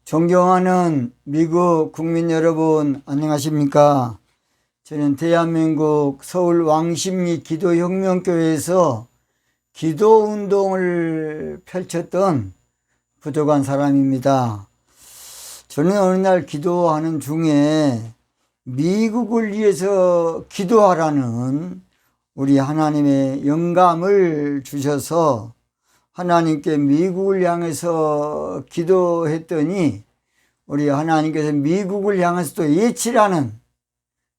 존경하는 미국 국민 여러분, 안녕하십니까? 저는 대한민국 서울 왕십리 기도혁명교회에서 기도운동을 펼쳤던 부족한 사람입니다. 저는 어느 날 기도하는 중에 미국을 위해서 기도하라는 우리 하나님의 영감을 주셔서 하나님께 미국을 향해서 기도했더니 우리 하나님께서 미국을 향해서 또 예치라는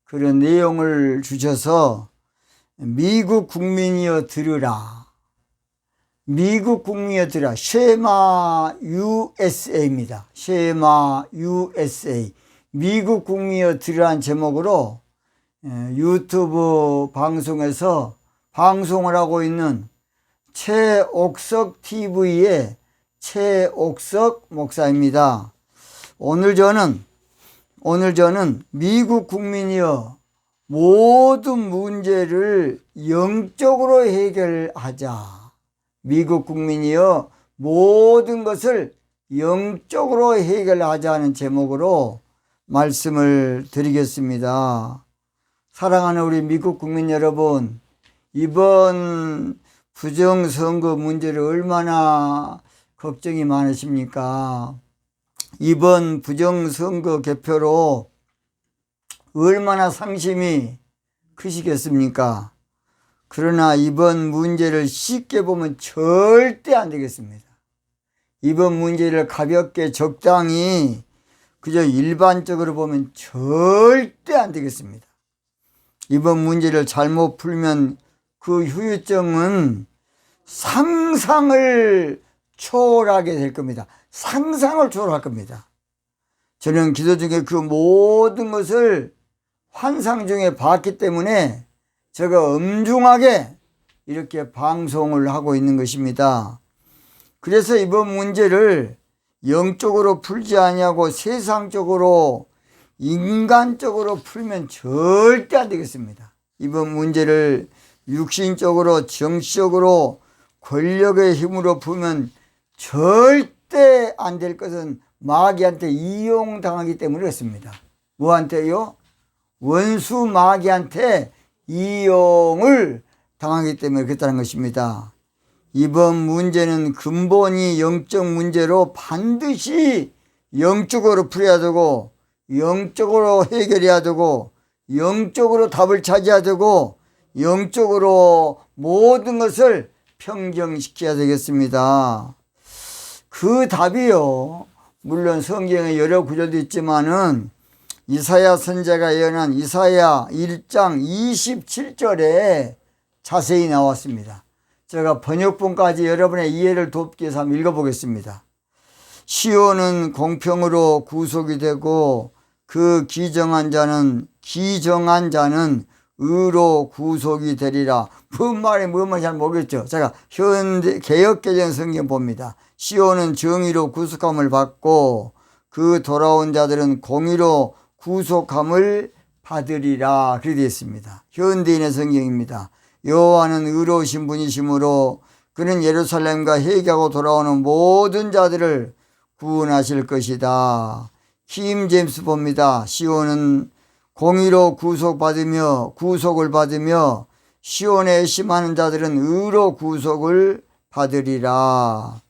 그런 내용을 주셔서 미국 국민이여 들으라. 미국 국민이여 들으라. 쉐마 USA입니다. 쉐마 USA. 미국 국민이여 들으라는 제목으로 유튜브 방송에서 방송을 하고 있는 최옥석 TV의 최옥석 목사입니다. 오늘 저는 미국 국민이여 모든 문제를 영적으로 해결하자. 미국 국민이여 모든 것을 영적으로 해결하자는 제목으로 말씀을 드리겠습니다. 사랑하는 우리 미국 국민 여러분, 이번 부정선거 문제를 얼마나 걱정이 많으십니까? 이번 부정선거 개표로 얼마나 상심이 크시겠습니까? 그러나 이번 문제를 쉽게 보면 절대 안 되겠습니다. 이번 문제를 가볍게 적당히 그저 일반적으로 보면 절대 안 되겠습니다. 이번 문제를 잘못 풀면 그 후유증은 상상을 초월하게 될 겁니다. 상상을 초월할 겁니다. 저는 기도 중에 그 모든 것을 환상 중에 봤기 때문에 제가 엄중하게 이렇게 방송을 하고 있는 것입니다. 그래서 이번 문제를 영적으로 풀지 아니하고 세상적으로 인간적으로 풀면 절대 안 되겠습니다. 이번 문제를 육신적으로 정치적으로 권력의 힘으로 풀면 절대 안 될 것은 마귀한테 이용당하기 때문에 그렇습니다. 뭐한테요? 원수 마귀한테 이용을 당하기 때문에 그렇다는 것입니다. 이번 문제는 근본이 영적 문제로 반드시 영적으로 풀어야 되고 영적으로 해결해야 되고 영적으로 답을 찾아야 되고 영적으로 모든 것을 평정시켜야 되겠습니다. 그 답이요, 물론 성경에 여러 구절도 있지만은 이사야 선지자가 예언한 이사야 1장 27절에 자세히 나왔습니다. 제가 번역본까지 여러분의 이해를 돕기 위해서 한번 읽어보겠습니다. 시온은 공평으로 구속이 되고 그 기정한 자는 의로 구속이 되리라. 뭔 말인지 잘 모르겠죠. 제가 현대 개역개정 성경 봅니다. 시온은 정의로 구속함을 받고 그 돌아온 자들은 공의로 구속함을 받으리라. 그렇게 되어 있습니다. 현대인의 성경입니다. 여호와는 의로우신 분이시므로 그는 예루살렘과 회개하고 돌아오는 모든 자들을 구원하실 것이다. 킴 제임스 봅니다. 시온은 공의로 구속을 받으며 시온에 애심하는 자들은 의로 구속을 받으리라.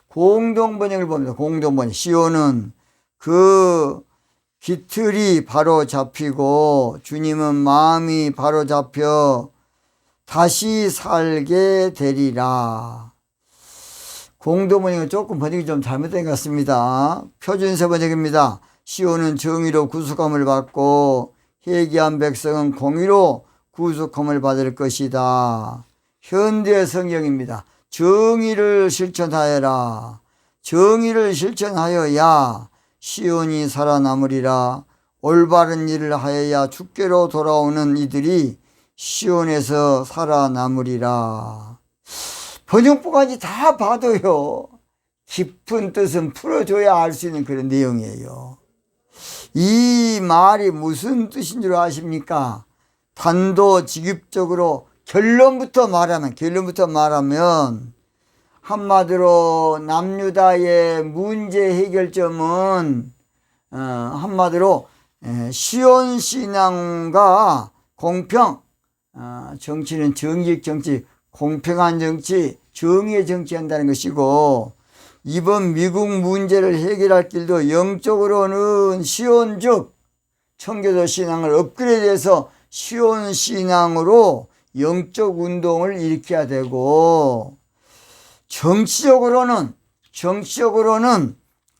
공동번역을 봅니다. 공동번역. 시온은 그 깃틀이 바로 잡히고 주님은 마음이 바로 잡혀 다시 살게 되리라. 공동번역은 조금 번역이 좀 잘못된 것 같습니다. 표준세 번역입니다. 시온은 정의로 구속함을 받고 회개한 백성은 공의로 구속함을 받을 것이다. 현대 성경입니다. 정의를 실천하여라. 정의를 실천하여야 시온이 살아남으리라. 올바른 일을 하여야 주께로 돌아오는 이들이 시온에서 살아남으리라. 번역본까지 다 봐도요, 깊은 뜻은 풀어줘야 알 수 있는 그런 내용이에요. 이 말이 무슨 뜻인 줄 아십니까? 단도직입적으로 결론부터 말하면 한마디로 남유다의 문제 해결점은 한마디로 시온신앙과 공평, 정치는 정직 정치, 공평한 정치, 정의의 정치한다는 것이고, 이번 미국 문제를 해결할 길도 영적으로는 시온적 청교도 신앙을 업그레이드해서 시온 신앙으로 영적 운동을 일으켜야 되고, 정치적으로는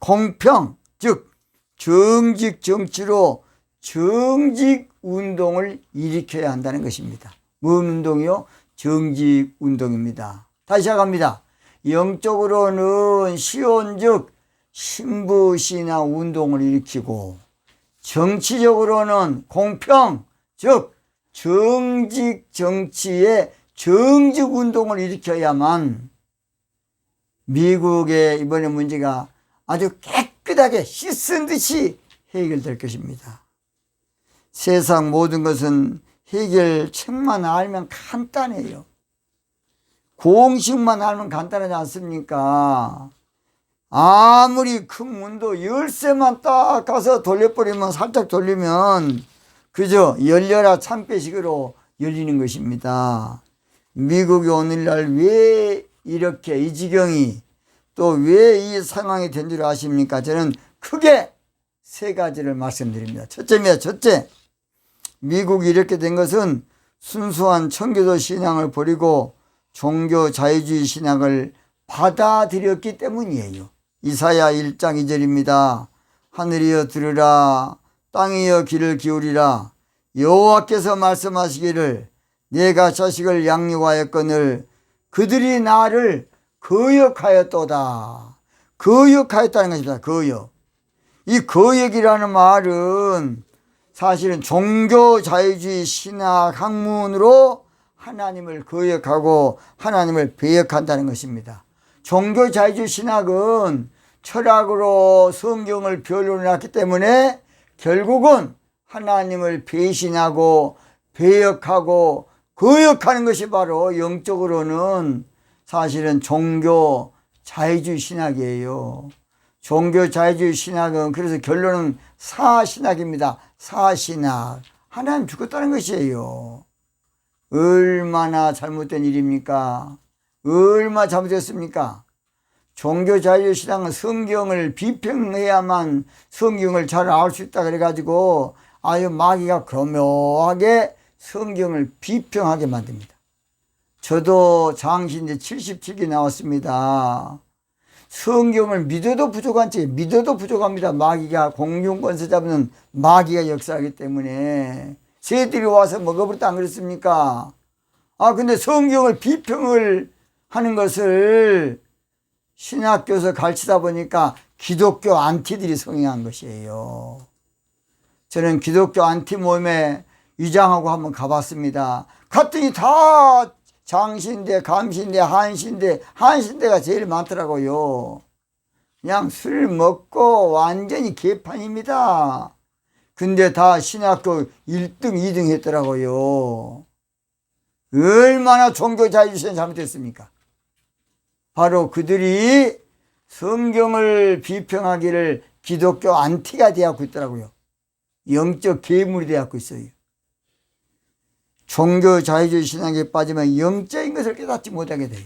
공평, 즉 정직 정치로 정직 운동을 일으켜야 한다는 것입니다. 무슨 운동이요? 정직 운동입니다. 다시 시작합니다. 영적으로는 시온적 신부신앙 운동을 일으키고, 정치적으로는 공평, 즉 정직 정치의 정직 운동을 일으켜야만 미국의 이번에 문제가 아주 깨끗하게 씻은 듯이 해결될 것입니다. 세상 모든 것은 해결책만 알면 간단해요. 공식만 알면 간단하지 않습니까? 아무리 큰 문도 열쇠만 딱 가서 돌려버리면, 살짝 돌리면 그저 열려라 참깨식으로 열리는 것입니다. 미국이 오늘날 왜 이렇게 이 지경이, 또 왜 이 상황이 된 줄 아십니까? 저는 크게 세 가지를 말씀드립니다. 첫째입니다. 첫째, 미국이 이렇게 된 것은 순수한 청교도 신앙을 버리고 종교 자유주의 신앙을 받아들였기 때문이에요. 이사야 1장 2절입니다. 하늘이여 들으라, 땅이여 귀를 기울이라. 여호와께서 말씀하시기를 내가 자식을 양육하였거늘 그들이 나를 거역하였도다. 거역하였다는 것입니다. 거역. 이 거역이라는 말은 사실은 종교 자유주의 신학 학문으로 하나님을 거역하고 하나님을 배역한다는 것입니다. 종교 자유주의 신학은 철학으로 성경을 변론해놨기 때문에 결국은 하나님을 배신하고 배역하고 거역하는 것이 바로 영적으로는 사실은 종교 자유주의 신학이에요. 종교 자유주의 신학은 그래서 결론은 사신학입니다. 사신학. 하나님 죽었다는 것이에요. 얼마나 잘못된 일입니까? 얼마나 잘못됐습니까? 종교 자유주의 신앙은 성경을 비평해야만 성경을 잘 알 수 있다 그래가지고 아유 마귀가 교묘하게 성경을 비평하게 만듭니다. 저도 장신대 77기 나왔습니다. 성경을 믿어도 부족한 채 믿어도 부족합니다. 마귀가 공중권세 잡는 마귀가 역사하기 때문에 새들이 와서 먹어버렸다 안 그랬습니까? 근데 성경을 비평을 하는 것을 신학교에서 가르치다 보니까 기독교 안티들이 성행한 것이에요. 저는 기독교 안티 모임에 위장하고 한번 가봤습니다. 갔더니 다 장신대, 감신대, 한신대가 제일 많더라고요. 그냥 술 먹고 완전히 개판입니다. 근데 다 신학교 1등, 2등 했더라고요. 얼마나 종교 자유주의는 잘못했습니까? 바로 그들이 성경을 비평하기를 기독교 안티가 되었고 있더라고요. 영적 괴물이 되었고 있어요. 종교 자유주의 신앙에 빠지면 영적인 것을 깨닫지 못하게 돼요.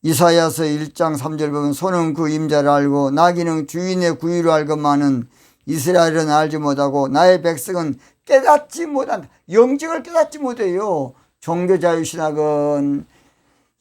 이사야서 1장 3절 보면 소는 그 임자를 알고 나귀는 주인의 구유를 알건만은 이스라엘은 알지 못하고 나의 백성은 깨닫지 못한다. 영적을 깨닫지 못해요. 종교 자유주의 신학은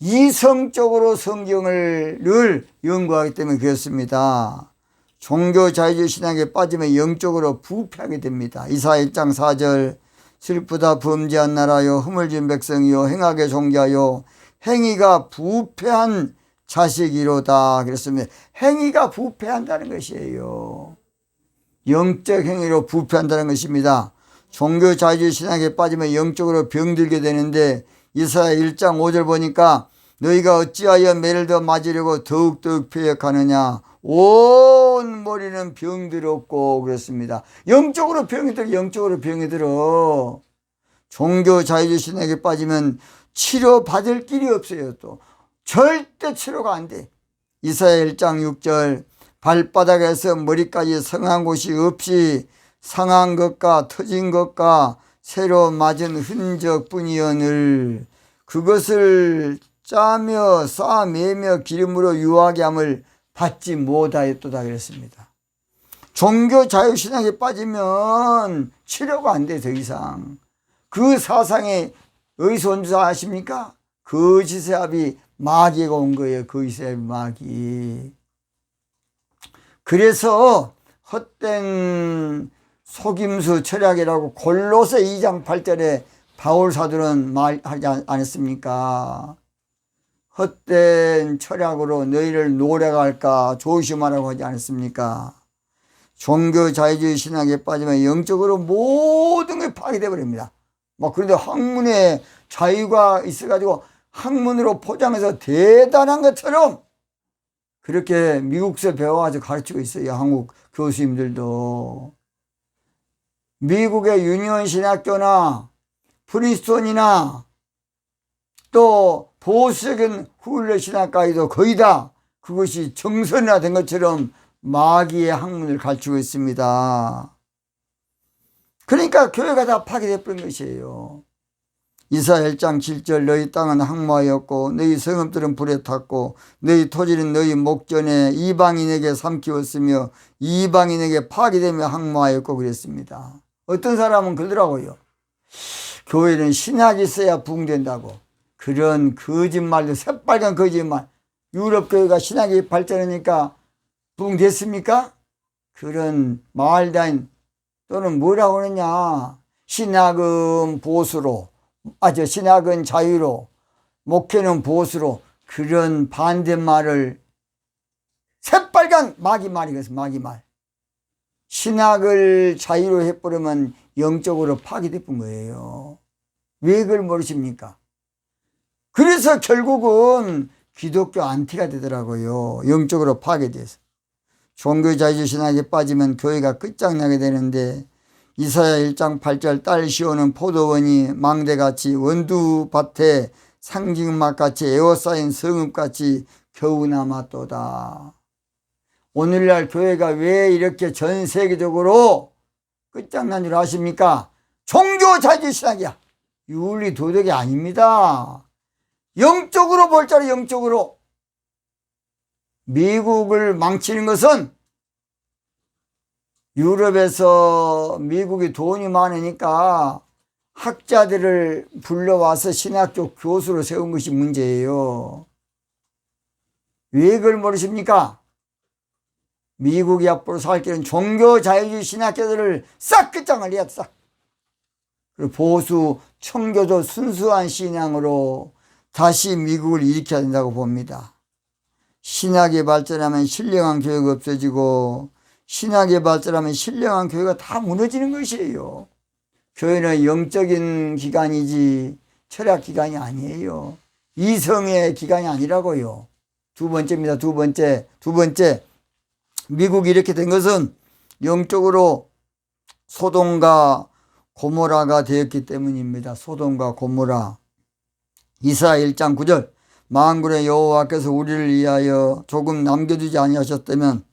이성적으로 성경을 늘 연구하기 때문에 그렇습니다. 종교 자유주의 신학에 빠지면 영적으로 부패하게 됩니다. 이사야 1장 4절 슬프다 범죄한 나라요 허물진 백성이요 행하게 종교하여 행위가 부패한 자식이로다 그랬습니다. 행위가 부패한다는 것이에요. 영적 행위로 부패한다는 것입니다. 종교 자유주의 신학에 빠지면 영적으로 병들게 되는데 이사야 1장 5절 보니까 너희가 어찌하여 매를 더 맞으려고 더욱더욱 배역하느냐 온 머리는 병들었고 그랬습니다. 영적으로 병이 들어. 종교 자유주의 신학에 빠지면 치료받을 길이 없어요. 또 절대 치료가 안 돼. 이사야 1장 6절 발바닥에서 머리까지 성한 곳이 없이 상한 것과 터진 것과 새로 맞은 흔적뿐이여늘 그것을 짜며 싸매며 기름으로 유하게 함을 받지 못하였도다 그랬습니다. 종교 자유신앙에 빠지면 치료가 안 돼 더 이상. 그 사상에 어디서 온 줄 아십니까? 거짓의 압이 마귀가 온 거예요. 거짓의 압이 마귀. 그래서 헛된 속임수 철학이라고 골로새 2장 8절에 바울 사도는 말하지 않았습니까? 헛된 철학으로 너희를 노래할까 조심하라고 하지 않았습니까? 종교 자유주의 신학에 빠지면 영적으로 모든 게 파괴돼 버립니다. 그런데 학문에 자유가 있어가지고 학문으로 포장해서 대단한 것처럼 그렇게 미국서 배워가지고 가르치고 있어요. 한국 교수님들도. 미국의 유니온 신학교나 프린스턴이나 또 보수적인 후일러 신학과에도 거의 다 그것이 정선화된 것처럼 마귀의 학문을 가르치고 있습니다. 그러니까 교회가 다 파괴되어 버린 것이에요. 이사야 1장 7절 너희 땅은 항모하였고 너희 성읍들은 불에 탔고 너희 토지는 너희 목전에 이방인에게 삼키웠으며 이방인에게 파괴되며 항모하였고 그랬습니다. 어떤 사람은 그러더라고요. 교회는 신학이 있어야 부흥된다고. 그런 거짓말도 새빨간 거짓말. 유럽 교회가 신학이 발전하니까 부흥됐습니까? 그런 말도 아닌 또는 뭐라고 하느냐. 신학은 보수로 신학은 자유로 목회는 보수로 그런 반대말을 새빨간 마귀말이겠어. 마귀말. 신학을 자유로 해버리면 영적으로 파괴되는 거예요. 왜 그걸 모르십니까? 그래서 결국은 기독교 안티가 되더라고요. 영적으로 파괴돼서. 종교 자유주의 신학에 빠지면 교회가 끝장나게 되는데 이사야 1장 8절 딸 시온은 포도원이 망대같이 원두밭에 상징막같이 에워싸인 성읍같이 겨우 남았도다. 오늘날 교회가 왜 이렇게 전 세계적으로 끝장난 줄 아십니까? 종교 자유주의 신학이야. 윤리 도덕이 아닙니다. 영적으로 볼 자리 영적으로. 미국을 망치는 것은 유럽에서 미국이 돈이 많으니까 학자들을 불러와서 신학교 교수로 세운 것이 문제예요. 왜 그걸 모르십니까? 미국이 앞으로 살 길은 종교 자유주의 신학교들을 싹 끝장을 내야 싹. 그리고 보수 청교도 순수한 신앙으로 다시 미국을 일으켜야 된다고 봅니다. 신학이 발전하면 신령한 교회가 없어지고 신학이 발전하면 신령한 교회가 다 무너지는 것이에요. 교회는 영적인 기관이지 철학 기관이 아니에요. 이성의 기관이 아니라고요. 두 번째입니다. 두 번째. 미국이 이렇게 된 것은 영적으로 소돔과 고모라가 되었기 때문입니다. 소돔과 고모라. 이사야 1장 9절 만군의 여호와께서 우리를 위하여 조금 남겨두지 아니하셨다면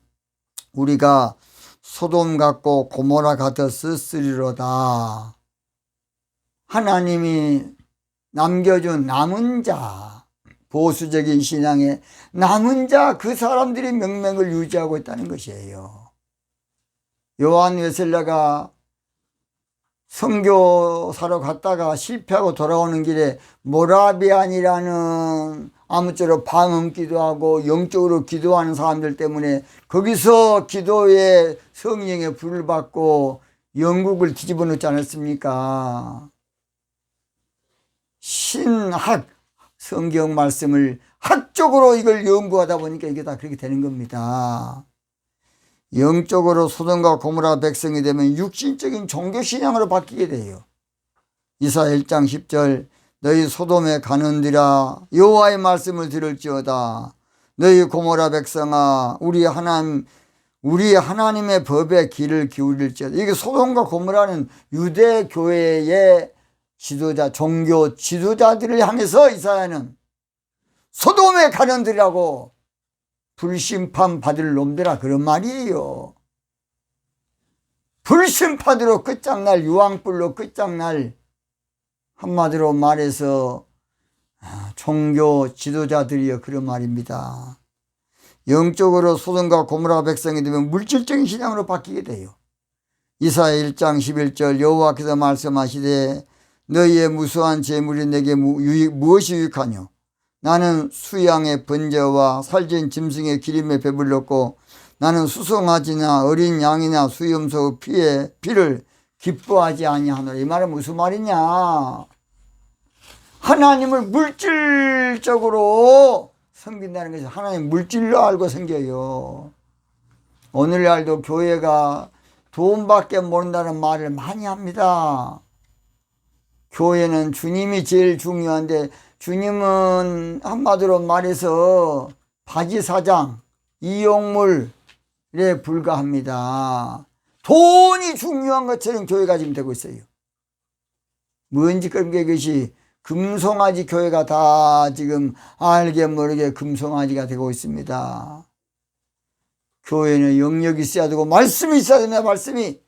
우리가 소돔 같고 고모라 같았으리로다. 하나님이 남겨준 남은 자, 보수적인 신앙의 남은 자, 그 사람들이 명맥을 유지하고 있다는 것이에요. 요한 웨슬레가 선교사로 갔다가 실패하고 돌아오는 길에 모라비안이라는 아무쪼록 방언 기도하고 영적으로 기도하는 사람들 때문에 거기서 기도의 성령의 불을 받고 영국을 뒤집어 놓지 않았습니까? 신학, 성경 말씀을 학적으로 이걸 연구하다 보니까 이게 다 그렇게 되는 겁니다. 영적으로 소돔과 고모라 백성이 되면 육신적인 종교신앙으로 바뀌게 돼요. 이사야 1장 10절 너희 소돔에 가는들아 여호와의 말씀을 들을지어다. 너희 고모라 백성아 우리 하나님의 법에 귀를 기울일지어다. 이게 소돔과 고모라는 유대 교회의 지도자, 종교 지도자들을 향해서 이사야는 소돔에 가는들이라고 불심판 받을 놈들아, 그런 말이에요. 불심판으로 끝장날, 유황불로 끝장날, 한마디로 말해서 종교 지도자들이여, 그런 말입니다. 영적으로 소돔과 고모라 백성이 되면 물질적인 신앙으로 바뀌게 돼요. 이사야 1장 11절 여호와께서 말씀하시되 너희의 무수한 재물이 내게 무엇이 유익하뇨? 나는 수양의 번제와 살진 짐승의 기름에 배불렀고 나는 수송아지나 어린 양이나 수염소 피를 기뻐하지 아니하노라. 이 말은 무슨 말이냐? 하나님을 물질적으로 섬긴다는 것이 하나님 물질로 알고 섬겨요. 오늘날도 교회가 돈밖에 모른다는 말을 많이 합니다. 교회는 주님이 제일 중요한데 주님은 한마디로 말해서 바지사장, 이용물에 불과합니다. 돈이 중요한 것처럼 교회가 지금 되고 있어요. 뭔지 그런 게 그것이 금송아지 교회가 다 지금 알게 모르게 금송아지가 되고 있습니다. 교회는 영역이 있어야 되고 말씀이 있어야 됩니다. 말씀이.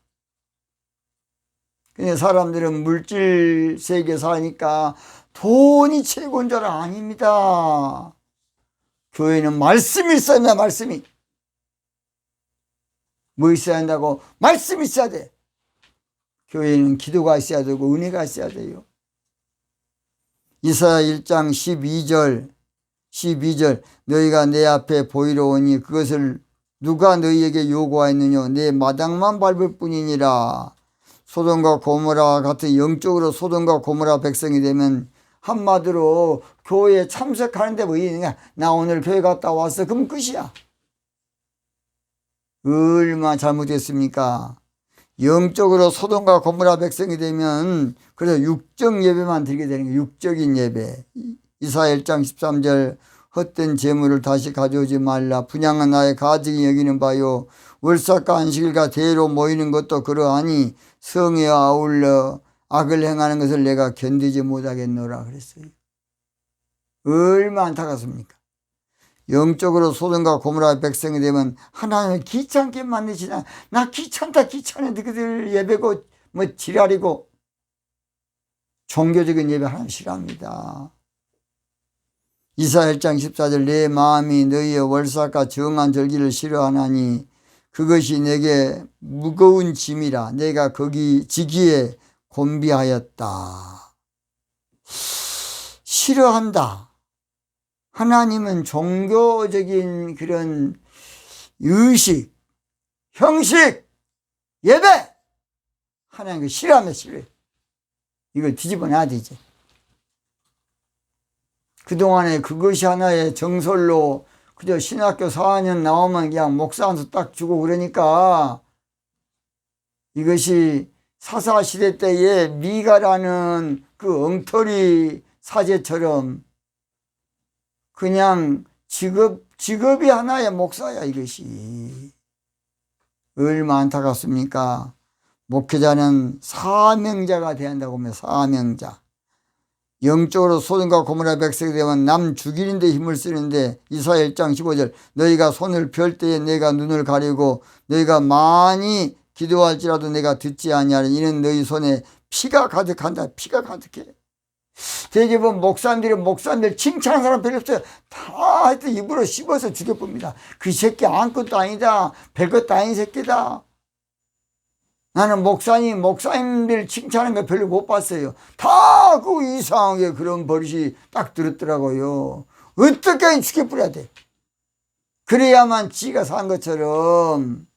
근데 사람들은 물질 세계 사니까 돈이 최고인 줄 아닙니다. 교회는 말씀이 있어야 됩니다. 말씀이. 뭐 있어야 한다고? 말씀이 있어야 돼. 교회는 기도가 있어야 되고 은혜가 있어야 돼요. 이사야 1장 12절 너희가 내 앞에 보이러 오니 그것을 누가 너희에게 요구하였느냐? 내 마당만 밟을 뿐이니라. 소돔과 고모라 같은 영적으로 소돔과 고모라 백성이 되면 한마디로 교회에 참석하는데 뭐 있느냐? 나 오늘 교회 갔다 왔어. 그럼 끝이야. 얼마나 잘못됐습니까? 영적으로 소돔과 고모라 백성이 되면 그래서 육적 예배만 드리게 되는 거예요. 육적인 예배. 이사야 1장 13절 헛된 재물을 다시 가져오지 말라. 분양은 나의 가증이 여기는 바요. 월삭과 안식일과 대회로 모이는 것도 그러하니 성에 아울러 악을 행하는 것을 내가 견디지 못하겠노라 그랬어요. 얼마나 안타깝습니까? 영적으로 소돔과 고모라 백성이 되면 하나님을 귀찮게 만드시나. 나 귀찮다 귀찮은데 그들 예배고 뭐 지랄이고. 종교적인 예배 하나님 싫어합니다. 이사야 1장 14절 내 마음이 너희의 월삭과 정한 절기를 싫어하나니 그것이 내게 무거운 짐이라 내가 거기 지기에 곤비하였다. 싫어한다. 하나님은 종교적인 그런 의식, 형식, 예배 하나님 그 싫어하면 싫어해. 이걸 뒤집어놔야 되지. 그동안에 그것이 하나의 정설로 그저 신학교 4학년 나오면 그냥 목사 한 수 딱 주고 그러니까 이것이 사사시대 때에 미가라는 그 엉터리 사제처럼 그냥 직업이 하나의 목사야. 이것이 얼마나 안타깝습니까? 목회자는 사명자가 돼야 한다고 하면 사명자. 영적으로 소돔과 고모라 백성이 되면 남 죽이는 데 힘을 쓰는데 이사야 1장 15절 너희가 손을 펼 때에 내가 눈을 가리고 너희가 많이 기도할지라도 내가 듣지 아니하리니 이는 너희 손에 피가 가득한다. 피가 가득해. 대개는 목사님들 칭찬하는 사람 별로 없어요. 다 하여튼 입으로 씹어서 죽여봅니다. 그 새끼 아무것도 아니다. 별것도 아닌 새끼다. 나는 목사님들 칭찬하는 거 별로 못 봤어요. 다 그 이상하게 그런 버릇이 딱 들었더라고요. 어떻게 죽여버려야 돼. 그래야만 지가 산 것처럼.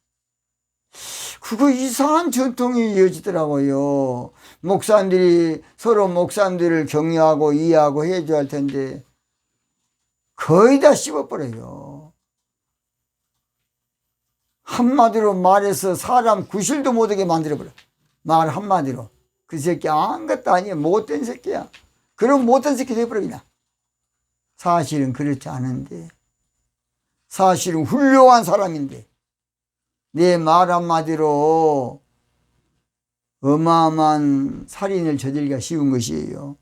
그거 이상한 전통이 이어지더라고요. 목사님들이 서로 목사님들을 격려하고 이해하고 해줘야 할 텐데 거의 다 씹어버려요. 한마디로 말해서 사람 구실도 못하게 만들어버려. 말 한마디로. 그 새끼 아무것도 아니야. 못된 새끼야. 그럼 못된 새끼 돼버려 그냥. 사실은 그렇지 않은데. 사실은 훌륭한 사람인데. 내 말 한마디로 어마어마한 살인을 저지르기가 쉬운 것이에요.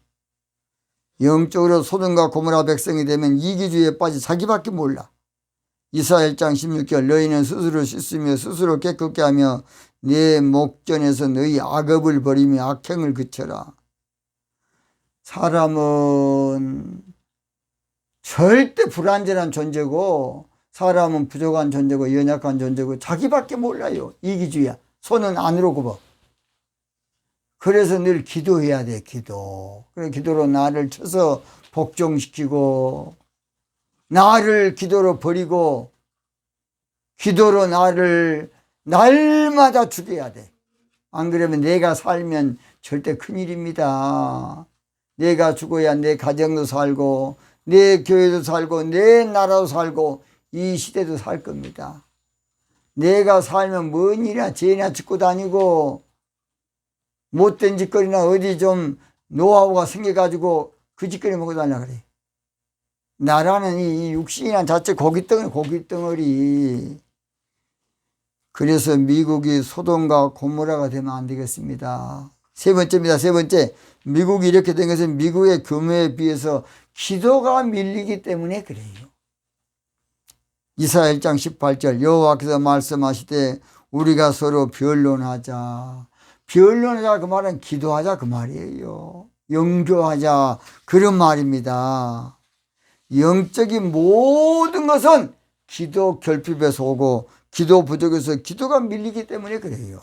영적으로 소돔과 고모라 백성이 되면 이기주의에 빠져 자기밖에 몰라. 이사야 1장 16절 너희는 스스로 씻으며 스스로 깨끗게 하며 내 목전에서 너희 악업을 버리며 악행을 그쳐라. 사람은 절대 불완전한 존재고 사람은 부족한 존재고 연약한 존재고 자기밖에 몰라요. 이기주의야. 손은 안으로 굽어. 그래서 늘 기도해야 돼. 기도. 그래 기도로 나를 쳐서 복종시키고 나를 기도로 버리고 기도로 나를 날마다 죽여야 돼. 안 그러면 내가 살면 절대 큰일입니다. 내가 죽어야 내 가정도 살고 내 교회도 살고 내 나라도 살고 이 시대도 살 겁니다. 내가 살면 뭔 일이야. 죄나 짓고 다니고 못된 짓거리나 어디 좀 노하우가 생겨가지고 그 짓거리 먹고 다니라 그래. 나라는 이 육신이란 자체 고깃덩어리. 그래서 미국이 소돔과 고모라가 되면 안 되겠습니다. 세 번째입니다. 세 번째. 미국이 이렇게 된 것은 미국의 규모에 비해서 기도가 밀리기 때문에 그래요. 이사야 1장 18절 여호와께서 말씀하시되 우리가 서로 변론하자. 변론하자 그 말은 기도하자 그 말이에요. 영교하자 그런 말입니다. 영적인 모든 것은 기도 결핍에서 오고 기도 부족에서 기도가 밀리기 때문에 그래요.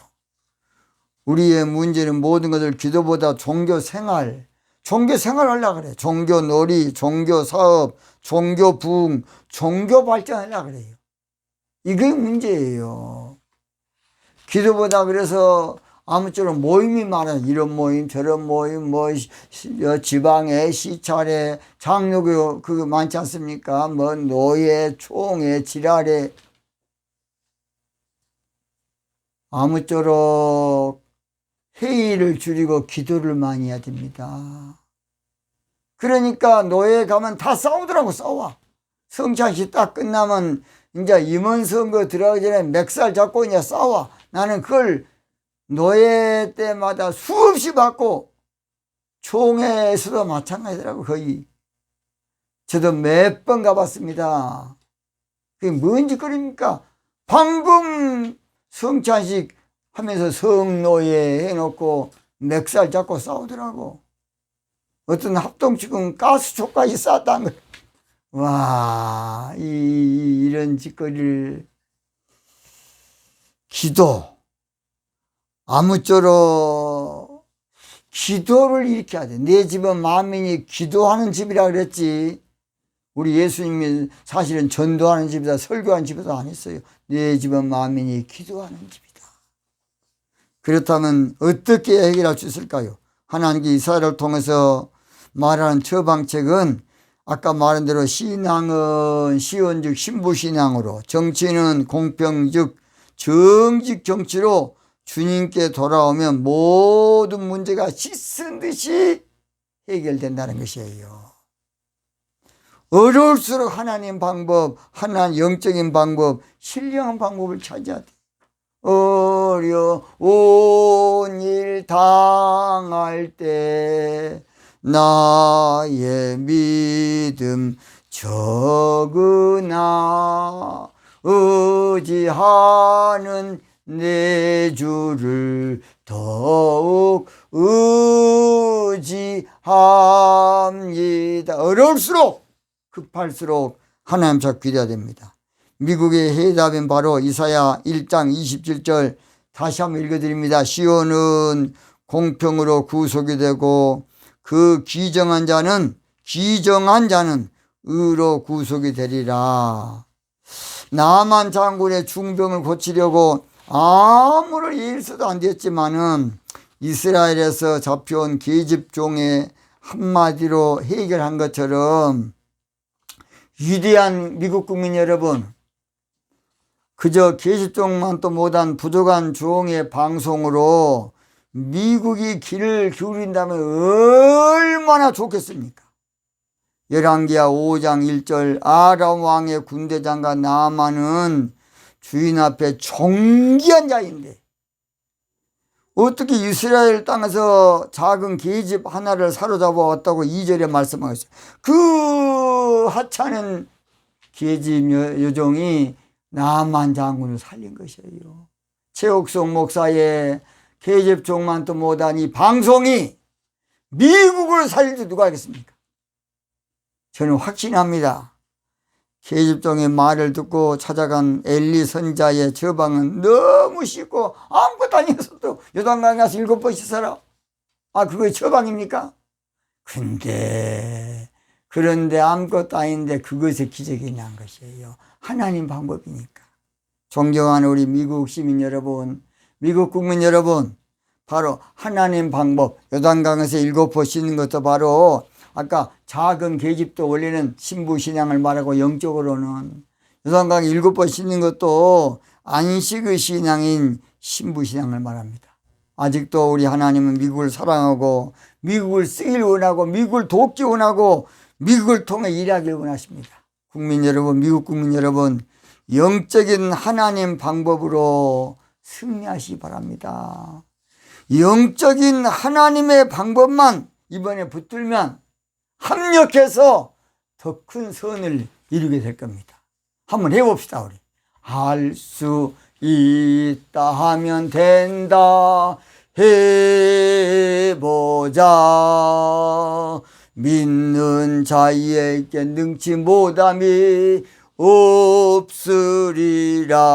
우리의 문제는 모든 것을 기도보다 종교생활 하려고 그래. 종교놀이, 종교사업, 종교부흥, 종교발전하려고 그래요. 이게 문제예요. 기도보다 그래서 아무쪼록 모임이 많아요. 이런 모임 저런 모임 뭐 지방에 시찰에 장로교 그거 많지 않습니까? 뭐 노예 총회 지랄에 아무쪼록 회의를 줄이고 기도를 많이 해야 됩니다. 그러니까 노예 가면 다 싸우더라고. 싸워. 성찬식 딱 끝나면 이제 임원선거 들어가기 전에 멱살 잡고 이제 싸워. 나는 그걸 노예 때마다 수없이 받고 총회에서도 마찬가지더라고. 거의 저도 몇 번 가봤습니다. 그게 뭔 짓거리입니까? 방금 성찬식 하면서 성노예 해놓고 멱살 잡고 싸우더라고. 어떤 합동측은 가스초까지 쌌다는 거예요. 와, 이런 짓거리를 기도 아무쪼록 기도를 일으켜야 돼. 내 집은 만민이 기도하는 집이라 그랬지. 우리 예수님이 사실은 전도하는 집이다 설교하는 집이다 안 했어요. 내 집은 만민이 기도하는 집이다. 그렇다면 어떻게 해결할 수 있을까요? 하나님께 이스라엘을 통해서 말하는 처방책은 아까 말한 대로 신앙은 시온즉 신부신앙으로, 정치는 공평즉 정직 정치로 주님께 돌아오면 모든 문제가 씻은 듯이 해결된다는 것이에요. 어려울수록 하나님 방법, 하나님 영적인 방법, 신령한 방법을 찾아야 돼. 어려운 일 당할 때 나의 믿음 적으나 의지하는 내 주를 더욱 의지합니다. 어려울수록 급할수록 하나님 찾고 기도해야 됩니다. 미국의 해답은 바로 이사야 1장 27절 다시 한번 읽어드립니다. 시온은 공평으로 구속이 되고 그 기정한 자는 의로 구속이 되리라. 나만 장군의 중병을 고치려고 아무런 일서도 안 됐지만은 이스라엘에서 잡혀온 계집종의 한마디로 해결한 것처럼 위대한 미국 국민 여러분, 그저 계집종만 또 못한 부족한 종의 방송으로 미국이 귀를 기울인다면 얼마나 좋겠습니까? 열왕기하 5장 1절 아람 왕의 군대장과 나아만은 주인 앞에 존귀한 자인데 어떻게 이스라엘 땅에서 작은 계집 하나를 사로잡아 왔다고 2절에 말씀하고 있어요. 그 하찮은 계집 여종이 나만 장군을 살린 것이에요. 최옥성 목사의 계집종만도 못한 이 방송이 미국을 살릴 줄 누가 알겠습니까? 저는 확신합니다. 계집종의 말을 듣고 찾아간 엘리 선자의 처방은 너무 쉽고 아무것도 아니었어도 요단강에 가서 7번 씻어라. 그게 처방입니까? 그런데 아무것도 아닌데 그것에 기적이 난 것이에요. 하나님 방법이니까. 존경하는 우리 미국 시민 여러분, 미국 국민 여러분, 바로 하나님 방법, 요단강에서 7번 씻는 것도 바로 아까 작은 계집도 원래는 신부신앙을 말하고 영적으로는 요단강에 7번 씻는 것도 안식의 신앙인 신부신앙을 말합니다. 아직도 우리 하나님은 미국을 사랑하고 미국을 쓰길 원하고 미국을 돕기 원하고 미국을 통해 일하길 원하십니다. 국민 여러분, 미국 국민 여러분, 영적인 하나님 방법으로 승리하시기 바랍니다. 영적인 하나님의 방법만 이번에 붙들면 합력해서 더 큰 선을 이루게 될 겁니다. 한번 해봅시다. 우리 할 수 있다 하면 된다 해보자. 믿는 자에게 능치 못함이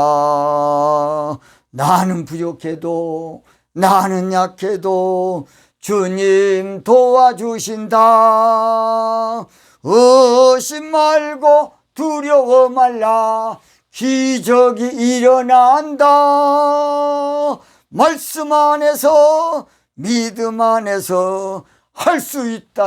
없으리라. 나는 부족해도 나는 약해도 주님 도와주신다. 의심 말고 두려워 말라. 기적이 일어난다. 말씀 안에서 믿음 안에서 할 수 있다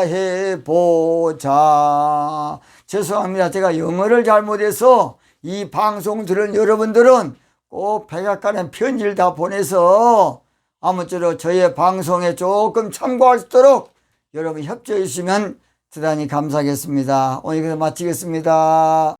해보자. 죄송합니다. 제가 영어를 잘못해서 이 방송 들은 여러분들은 꼭 백악관에 편지를 다 보내서 아무쪼록 저의 방송에 조금 참고할 수 있도록 여러분 협조해 주시면 대단히 감사하겠습니다. 오늘 여기서 마치겠습니다.